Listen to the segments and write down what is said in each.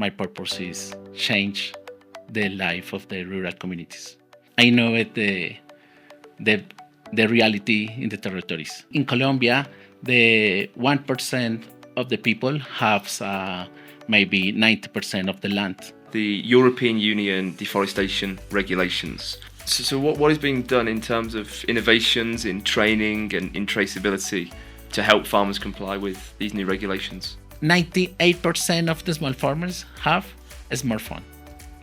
my purpose is change the life of the rural communities. I know the, the reality in the territories. In Colombia, the 1% of the people have maybe 90% of the land. The European Union Deforestation Regulations. So what is being done in terms of innovations in training and in traceability to help farmers comply with these new regulations? 98% of the small farmers have a smartphone.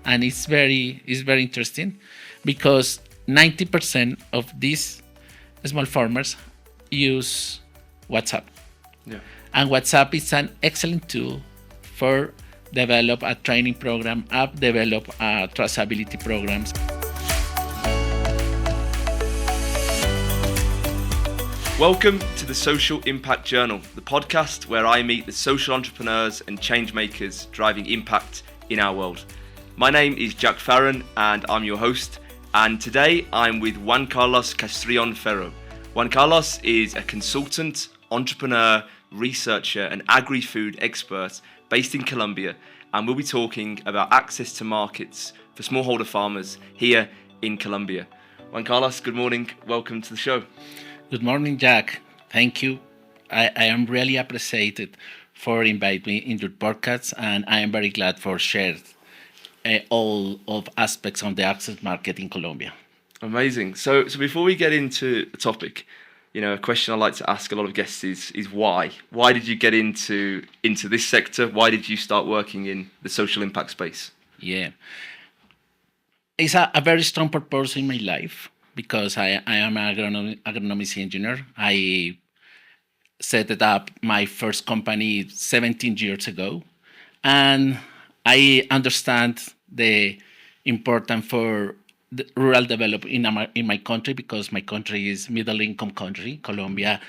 And it's very interesting because 90% of these small farmers use WhatsApp. Yeah. And WhatsApp is an excellent tool for develop a training program, develop traceability programs. Welcome to the Social Impact Journal, the podcast where I meet the social entrepreneurs and change makers driving impact in our world. My name is Jack Farron and I'm your host. And today I'm with Juan Castrillón Ferro. Juan Carlos is a consultant, entrepreneur, researcher and agri-food expert based in Colombia, and we'll be talking about access to markets for smallholder farmers here in Colombia. Juan Carlos, good morning. Welcome to the show. Good morning, Jack. Thank you. I am really appreciated for inviting me in your podcast, and I am very glad for sharing all of aspects of the access market in Colombia. Amazing. So before we get into the topic, a question I like to ask a lot of guests is why? Why did you get into this sector? Why did you start working in the social impact space? Yeah. It's a very strong purpose in my life because I am an agronomics engineer. I set up my first company 17 years ago, and I understand the importance for the rural development in my country because my country is middle income country. Colombia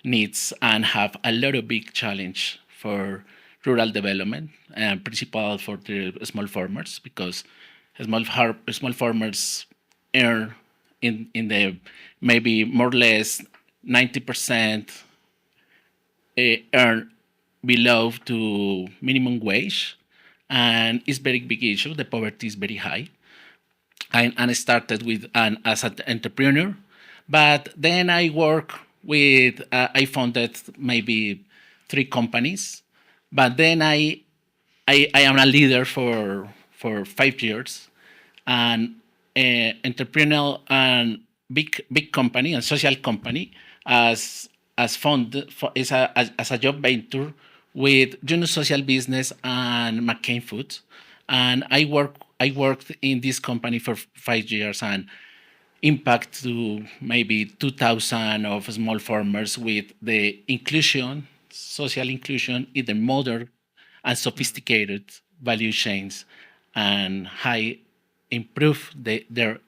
needs and have a lot of big challenge for rural development, and principal for the small farmers because small farmers earn in the maybe more or less 90% earn below to minimum wage, and it's very big issue. The poverty is very high. And I started as an entrepreneur, but then I I founded maybe 3 companies, but then I am a leader for 5 years, and entrepreneurial and big company and social company as founded as a job venture with Social Business and McCain Foods, and I worked in this company for 5 years and impact to maybe 2,000 of small farmers with the social inclusion in the modern and sophisticated value chains, and improve their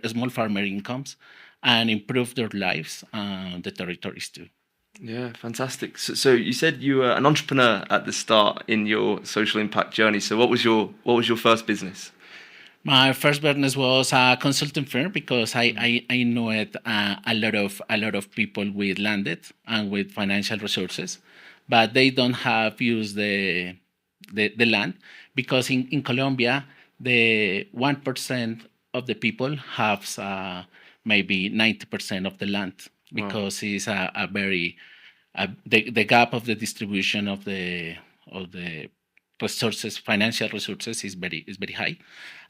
small farmer incomes and improve their lives and the territories too. Yeah, fantastic. So you said you were an entrepreneur at the start in your social impact journey. So what was your first business? My first business was a consulting firm because I know a lot of people with landed and with financial resources, but they don't have used the land because in Colombia the 1% of the people have maybe 90% of the land because it's a very the gap of the distribution of the resources, financial resources is very high,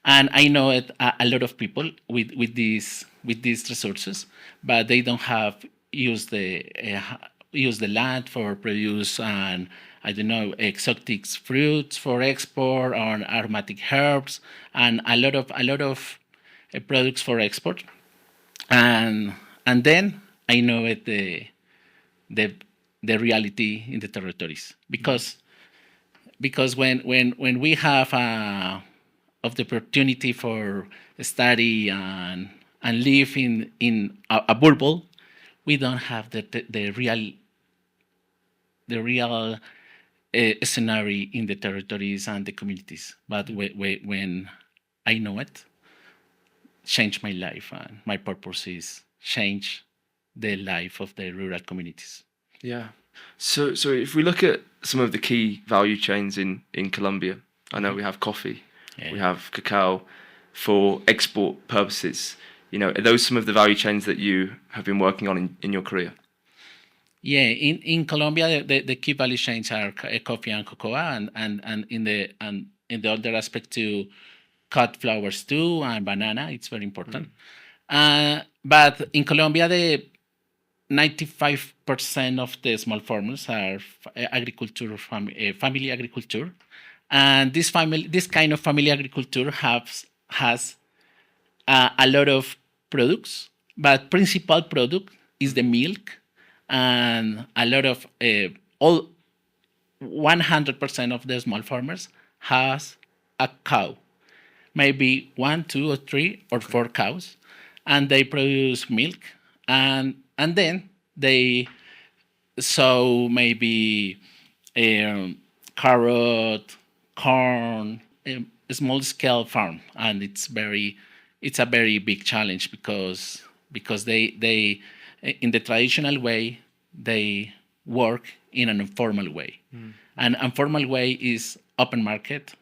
and I know a lot of people with these resources, but they don't have use the land for produce and I don't know exotic fruits for export or aromatic herbs and a lot of products for export, and then I know the reality in the territories because when we have of the opportunity for study and live in a bubble, we don't have the real scenario in the territories and the communities. But when I know it, change my life, and my purpose is change the life of the rural communities. Yeah. So if we look at some of the key value chains in Colombia, I know we have coffee, Yeah. we have cacao for export purposes. Are those some of the value chains that you have been working on in your career? Yeah, in Colombia, the key value chains are coffee and cocoa, and in the other aspect to cut flowers too, and banana. It's very important. But in Colombia, the 95% of the small farmers are agriculture, family agriculture, and this kind of family agriculture has a lot of products, but principal product is the milk, and a lot of all 100% of the small farmers has a cow, maybe one, two, or three, or four cows, and they produce milk, and then they sow maybe carrot, corn, a small scale farm, and it's a very big challenge because they in the traditional way they work in an informal way. An informal way is open market,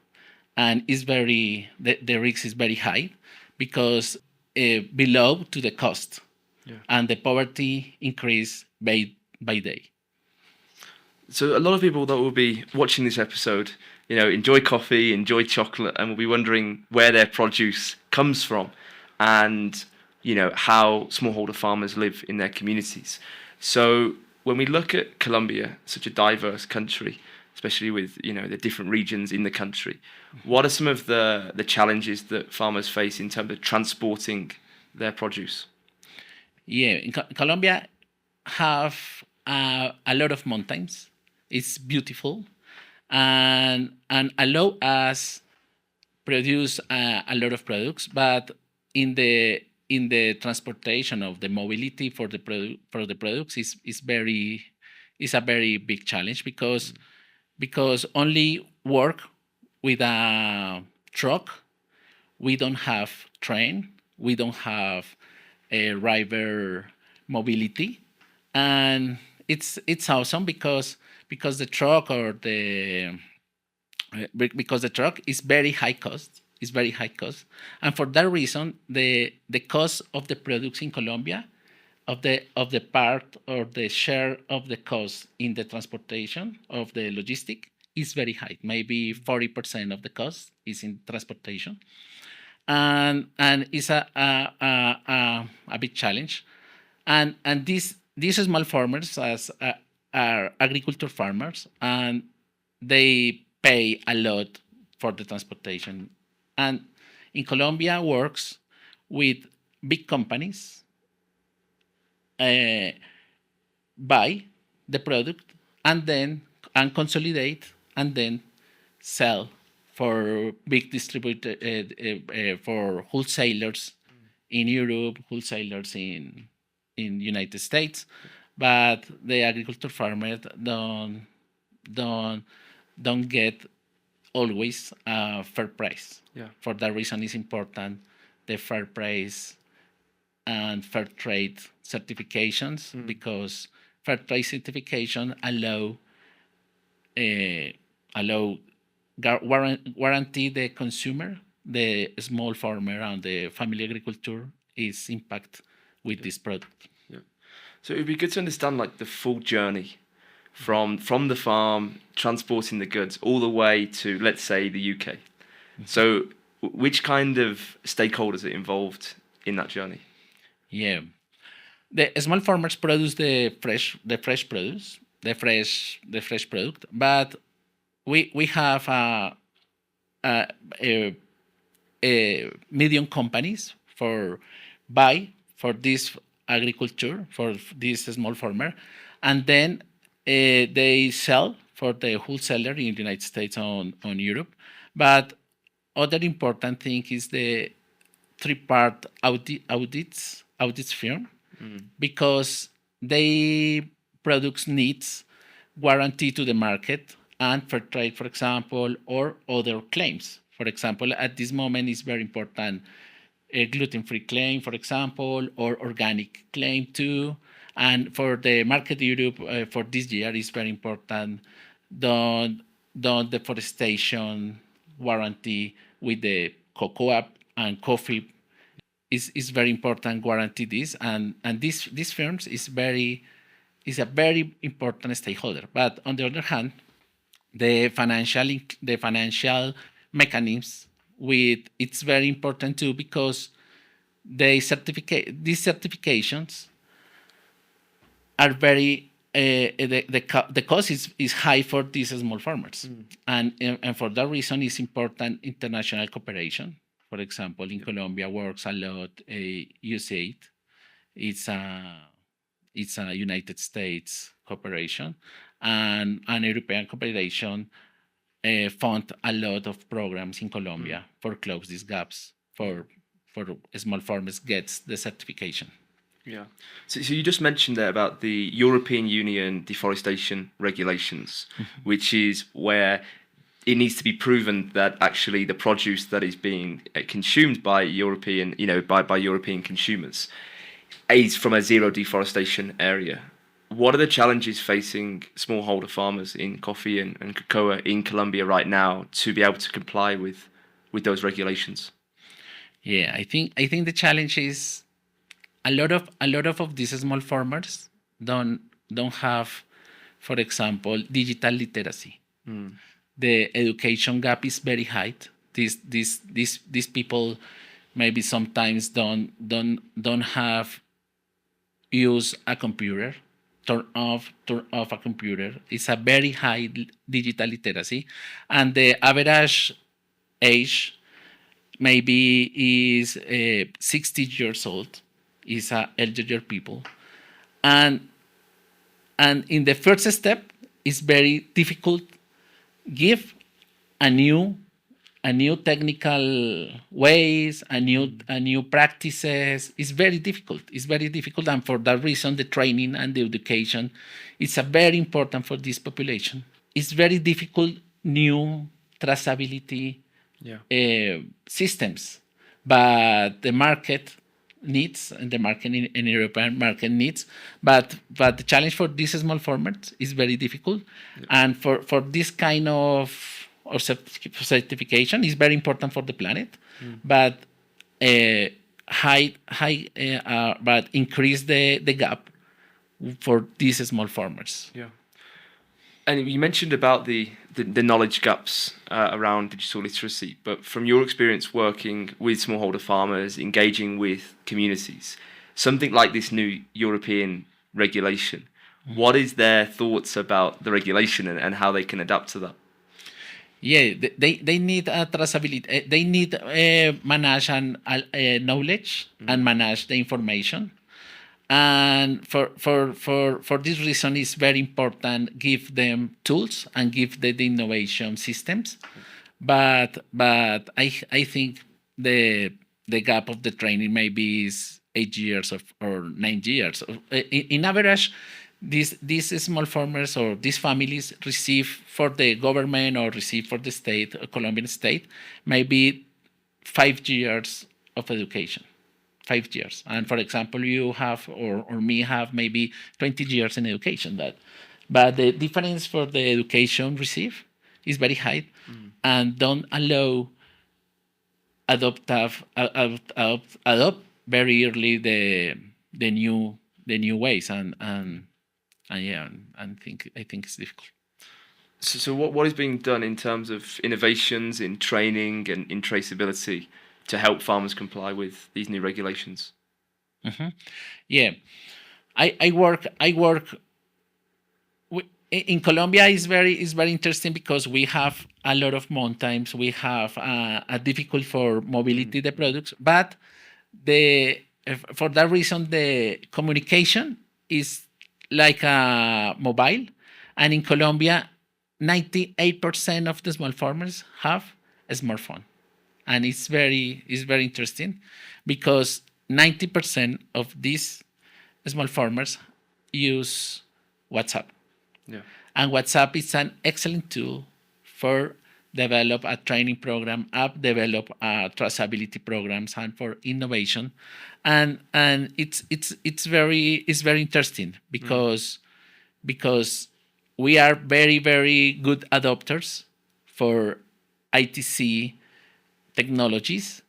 and the risk is very high because below to the cost, and the poverty increase by day. So a lot of people that will be watching this episode, enjoy coffee, enjoy chocolate, and will be wondering where their produce comes from, and how smallholder farmers live in their communities. So when we look at Colombia, such a diverse country, especially with the different regions in the country, what are some of the challenges that farmers face in terms of transporting their produce? Yeah, in Colombia have a lot of mountains. It's beautiful, and allow us produce a lot of products, but in the transportation of the mobility for for the products is a very big challenge because only work with a truck. We don't have train. We don't have a river mobility, and it's awesome because the truck or the because the truck is very high cost. Is very high cost, and for that reason, the cost of the products in Colombia, of the part or the share of the cost in the transportation of the logistic is very high. Maybe 40% of the cost is in transportation, and it's a big challenge. And these small farmers are agriculture farmers, and they pay a lot for the transportation. And in Colombia works with big companies, buy the product and consolidate and then sell for big distributor for wholesalers in Europe, wholesalers in United States, but the agriculture farmer don't don't get always a fair price. Yeah. For that reason, it's important the fair price and fair trade certifications because fair trade certification allow guarantee the consumer, the small farmer and the family agriculture is impact with this product. Yeah. So it would be good to understand like the full journey from the farm, transporting the goods all the way to, let's say, the UK. So which kind of stakeholders are involved in that journey? Yeah, the small farmers produce the fresh produce, the fresh product, but we have a, medium companies for buy for this agriculture for this small farmer, and then they sell for the wholesaler in the United States on Europe. But other important thing is the three-part audits firm because they produce needs guarantee to the market and fair trade, for example, or other claims. For example, at this moment, it's very important a gluten-free claim, for example, or organic claim too. And for the market Europe for this year, is very important. Don't deforestation guarantee with the cocoa and coffee is very important guarantee this, and these firms is a very important stakeholder. But on the other hand, the financial mechanisms with it's very important too, because these certifications are very the cost is high for these small farmers, and for that reason it's important international cooperation. For example, in Colombia works a lot USAID. It's a United States cooperation, and an European cooperation fund a lot of programs in Colombia for close these gaps for small farmers gets the certification. Yeah. So you just mentioned there about the European Union Deforestation Regulations, which is where it needs to be proven that actually the produce that is being consumed by European, by European consumers is from a zero deforestation area. What are the challenges facing smallholder farmers in coffee and cocoa in Colombia right now to be able to comply with those regulations? Yeah, I think the challenge is a lot of these small farmers don't have, for example, digital literacy. The education gap is very high. These people maybe sometimes don't have use a computer, turn off a computer. It's a very high digital literacy, and the average age maybe is 60 years old. Is elderly people, and in the first step it's very difficult give a new technical ways, a new practices. It's very difficult, and for that reason the training and the education is a very important for this population. It's very difficult new traceability systems, but the market needs, and the market in European market needs, but the challenge for these small farmers is very difficult, and for this kind of certification is very important for the planet, but but increase the gap for these small farmers. Yeah. And you mentioned about the knowledge gaps around digital literacy, but from your experience working with smallholder farmers, engaging with communities, something like this new European regulation, what is their thoughts about the regulation and how they can adapt to that? Yeah, they need traceability. They need manage and knowledge and manage the information. And for this reason, it's very important give them tools and give the innovation systems. But I think the gap of the training maybe is 8 years or 9 years. In average, these small farmers or these families receive for the government or receive for the state, Colombian state, maybe 5 years of education. 5 years. And for example, you have or me have maybe 20 years in education. But the difference for the education received is very high, and don't allow adopt very early the new ways, and yeah, and I think it's difficult. So what is being done in terms of innovations in training and in traceability to help farmers comply with these new regulations? Yeah, I work in Colombia. Is very interesting because we have a lot of mountains. We have a difficult for mobility the products, but for that reason the communication is like a mobile, and in Colombia 98% of the small farmers have a smartphone. And it's very interesting because 90% of these small farmers use WhatsApp. Yeah. And WhatsApp is an excellent tool for develop a training program, develop traceability programs, and for innovation. And it's very interesting because we are very, very good adopters for ITC technologies,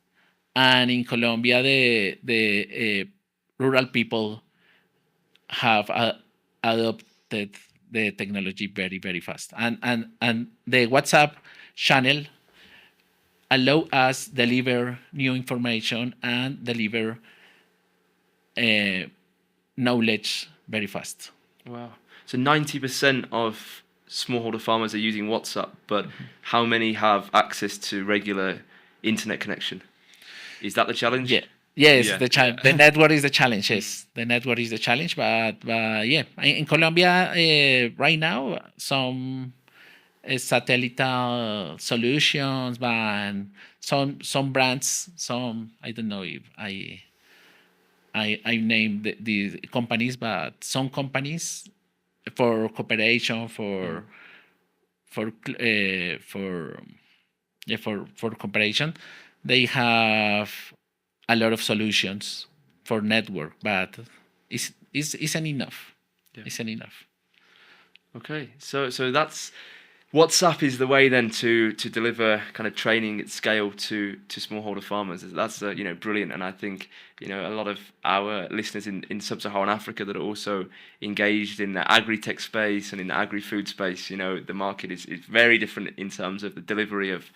and in Colombia, the rural people have adopted the technology very very fast, and the WhatsApp channel allow us deliver new information and deliver uh, knowledge very fast. Wow. So 90% of smallholder farmers are using WhatsApp, but how many have access to regular internet connection? Is that the challenge? Yeah. Yes, Yeah, the network is the challenge. Yes, the network is the challenge. But yeah, in Colombia right now, some satellite solutions, but some brands, some I don't know if I named the companies, but some companies for cooperation for for yeah, for cooperation, they have a lot of solutions for network, but isn't enough. Yeah. Isn't enough. Okay, so that's WhatsApp is the way then to deliver kind of training at scale to smallholder farmers. That's brilliant, and I think a lot of our listeners in sub-Saharan Africa that are also engaged in the agri-tech space and in the agri-food space. The market is very different in terms of the delivery of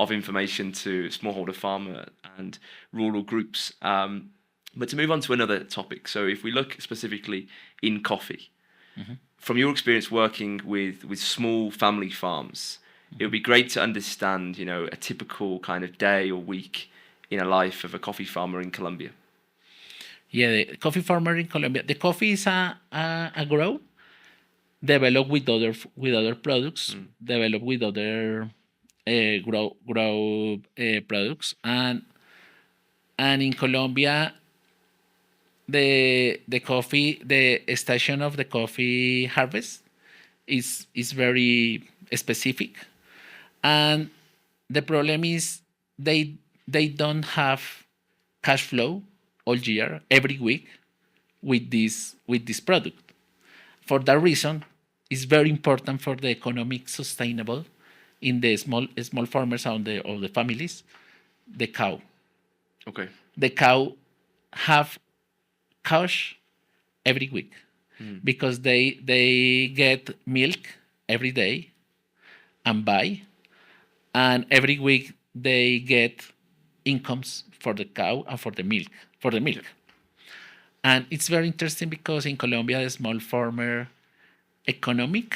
information to smallholder farmer and rural groups. But to move on to another topic, so if we look specifically in coffee. From your experience working with small family farms, it would be great to understand, a typical kind of day or week in a life of a coffee farmer in Colombia. Yeah, the coffee farmer in Colombia. The coffee is a grow developed with other products, developed with other grow products, and in Colombia the station of the coffee harvest is very specific, and the problem is they don't have cash flow all year every week with this product. For that reason, it's very important for the economic sustainable in the small farmers and the families, the cow. Okay. The cow have cash every week because they get milk every day and buy, and every week they get incomes for the cow and for the milk. And it's very interesting because in Colombia the small farmer economic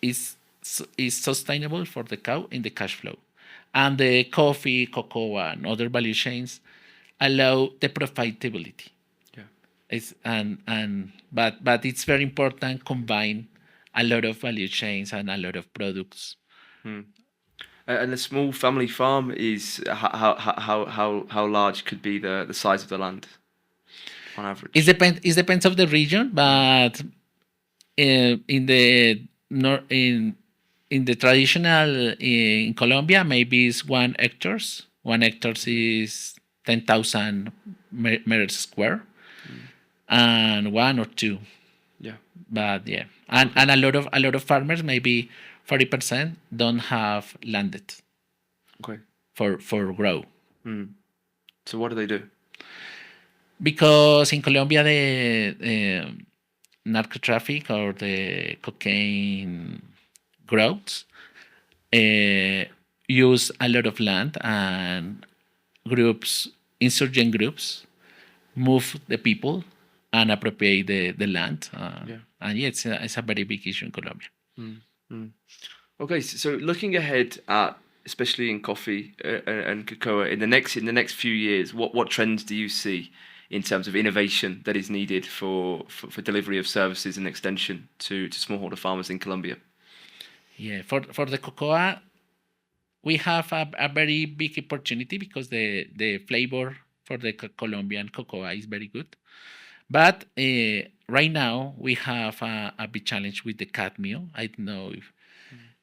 is sustainable for the cow in the cash flow, and the coffee, cocoa, and other value chains allow the profitability. Yeah. But it's very important combine a lot of value chains and a lot of products. And a small family farm is how large could be the size of the land on average? It depends of the region, but in the in the traditional in Colombia, maybe it's 1 hectares. 1 hectares is 10,000 meters square, and one or two. Yeah. But yeah, and a lot of farmers, maybe 40% don't have landed Okay. for grow. So what do they do? Because in Colombia the narco traffic or the cocaine growth use a lot of land, and insurgent groups move the people and appropriate the land. And yeah, it's a very big issue in Colombia. Okay, so looking ahead at especially in coffee and cocoa in the next few years, what trends do you see in terms of innovation that is needed for delivery of services and extension to smallholder farmers in Colombia? Yeah, for the cocoa, we have a very big opportunity because the flavor for the Colombian cocoa is very good. But right now we have a big challenge with the cadmium. I don't know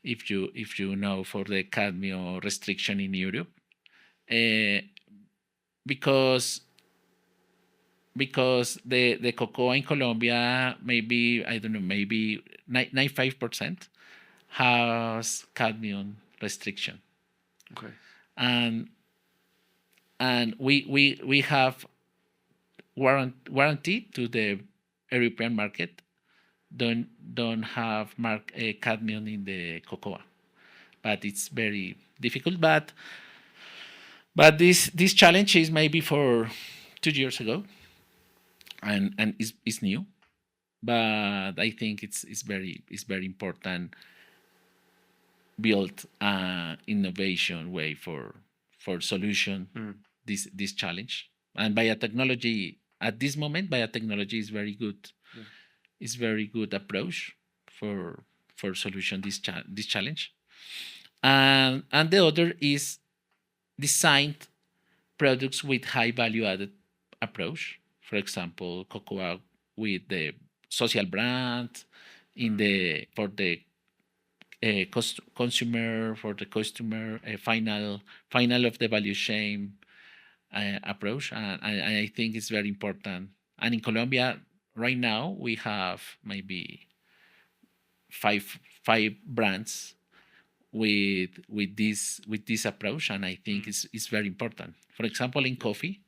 if you know for the cadmium restriction in Europe, because the cocoa in Colombia, maybe I don't know, maybe 95% has cadmium restriction. Okay. And we have warranty to the European market. Don't have cadmium in the cocoa, but it's very difficult. But this challenge is maybe for 2 years ago, and is new. But I think it's very important build innovation way for solution this challenge. And biotechnology at this moment, biotechnology is very good. Is very good approach for solution this challenge. And the other is designed products with high value added approach. For example, cocoa with the social brand in the for the consumer for the customer final of the value chain approach, and I think it's very important. And in Colombia right now we have maybe five brands with this approach, and I think it's very important. For example, in coffee,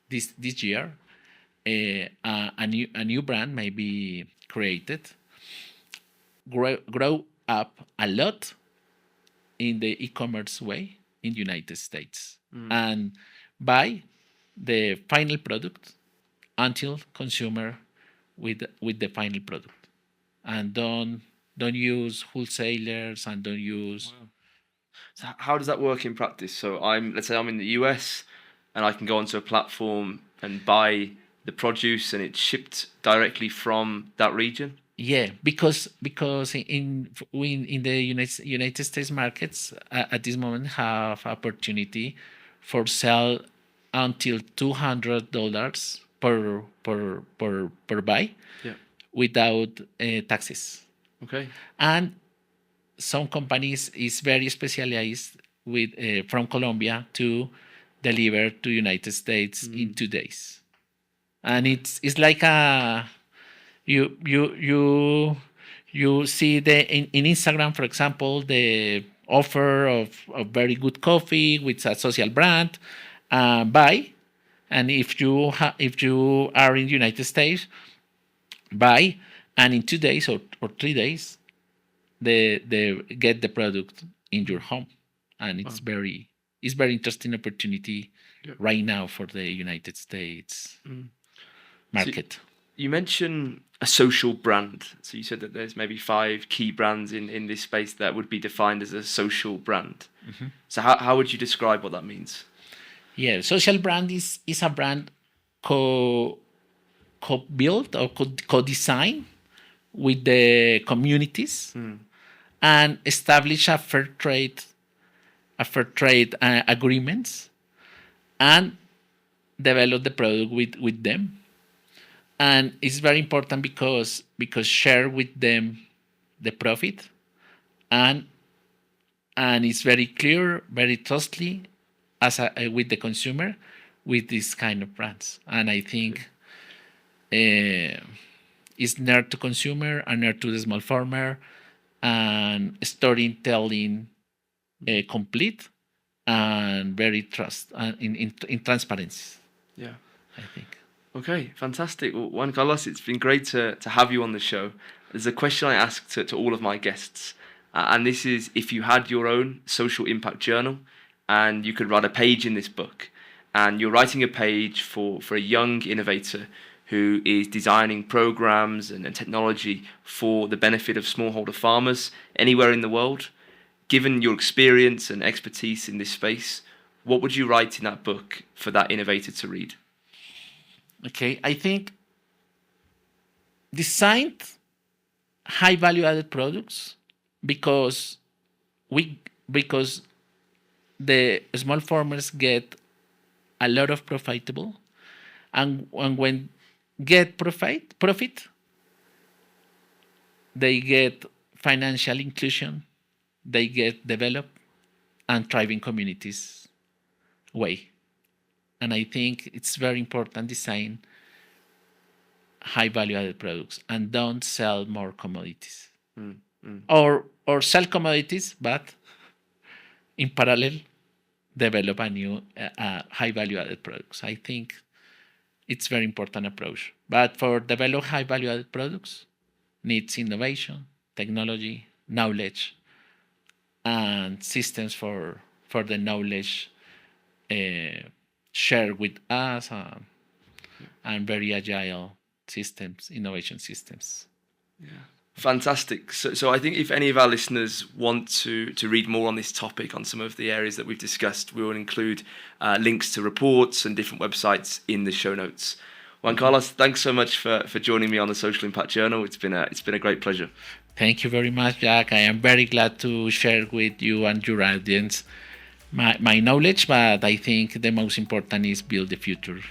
this year, a new brand may be created, grow up a lot in the e-commerce way in the United States, and buy the final product until consumer with the final product, and don't use wholesalers and don't use. So how does that work in practice? So let's say I'm in the US and I can go onto a platform and buy the produce and it's shipped directly from that region? Yeah, because in the United States markets at this moment have opportunity for sell until $200 per buy, Yeah. without taxes. Okay. And some companies is very specialized with from Colombia to deliver to United States in 2 days, and it's like a you see in Instagram, for example, the offer of very good coffee with a social brand, buy, and if you are in the United States, buy, and in 2 days or 3 days, they get the product in your home, and it's very interesting opportunity right now for the United States market. You mentioned a social brand. So you said that there's maybe 5 key brands in this space that would be defined as a social brand. So how would you describe what that means? Yeah, social brand is a brand co-built or co-design with the communities, and establish a fair trade agreements, and develop the product with them. And it's very important because share with them the profit, and it's very clear, very trustly with the consumer with this kind of brands. And I think it's near to consumer and near to the small farmer, and storytelling complete and very trust and in transparency. Yeah. I think. Okay, fantastic. Well, Juan Carlos, it's been great to have you on the show. There's a question I ask to all of my guests, and this is: if you had your own social impact journal and you could write a page in this book, and you're writing a page for a young innovator who is designing programs and technology for the benefit of smallholder farmers anywhere in the world, given your experience and expertise in this space, what would you write in that book for that innovator to read? Okay, I think designed high value added products because the small farmers get a lot of profitable, and when get profit, they get financial inclusion, they get developed and thriving communities way. And I think it's very important design high value added products and don't sell more commodities, or sell commodities, but in parallel, develop a new high value added products. I think it's very important approach. But for develop high value added products, needs innovation, technology, knowledge, and systems for the knowledge shared with us, and very agile systems, innovation systems. Fantastic. So I think if any of our listeners want to read more on this topic, on some of the areas that we've discussed, we will include links to reports and different websites in the show notes. Juan Carlos, thanks so much for joining me on the Social Impact Journal. It's been a great pleasure. Thank you very much, Jack. I am very glad to share with you and your audience my knowledge, but I think the most important is build the future